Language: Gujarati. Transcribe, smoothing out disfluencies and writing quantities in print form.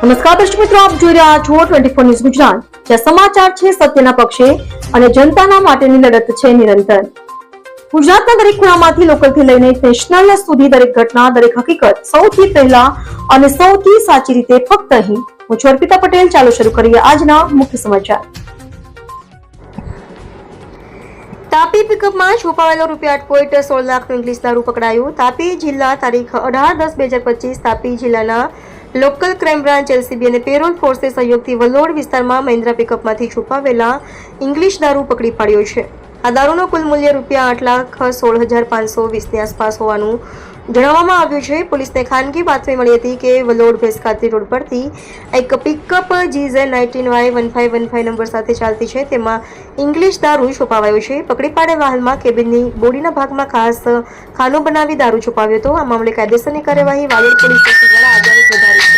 નમસ્કાર દર્શક મિત્રો, આપ જોઈ રહ્યા છો 24 ન્યૂઝ ગુજરાત, જ્યાં સમાચાર છે સત્યના પક્ષે અને જનતાના માટેની લડત છે નિરંતર. ગુજરાતના દરેક ખૂણામાંથી લોકલથી લઈને નેશનલ સુધી દરેક ઘટના, દરેક હકીકત સૌથી પહેલા અને સૌથી સાચી રીતે ફક્ત અહીં. હું છું અર્પિતા પટેલ. ચાલો શરૂ કરીએ આજના મુખ્ય સમાચાર. તાપી પિકઅપમાં છુપાવેલો ₹8.16 લાખનો ઇંગ્લિશ દારૂ પકડાયો. તાપી જિલ્લા તારીખ 18/10/2025 તાપી જિલ્લાના લોકલ ક્રાઇમ બ્રાન્ચ LCB અને પેરોલ ફોર્સે સહયોગથી વલોડ વિસ્તારમાં મહિન્દ્રા પિકઅપમાંથી છુપાવેલા ઇંગ્લિશ દારૂ પકડી પાડ્યો છે. આ દારૂનો કુલ મૂલ્ય ₹8,16,520ની આસપાસ હોવાનું જણાવવામાં આવ્યું છે. પોલીસને ખાનગી બાતમી મળી હતી કે વલોડ ભેંસખાતી રોડ પરથી એક પિકઅપ GZ19Y1515 નંબર સાથે ચાલતી છે, તેમાં ઇંગ્લિશ દારૂ છુપાવાયો છે. પકડી પાડેલ વાહનમાં કેબિનની બોડીના ભાગમાં ખાસ ખાનું બનાવી દારૂ છુપાવ્યો હતો. આ મામલે કાયદેસરની કાર્યવાહી વાલોડ પોલીસ સ્ટેશન દ્વારા આગળ વધારી છે.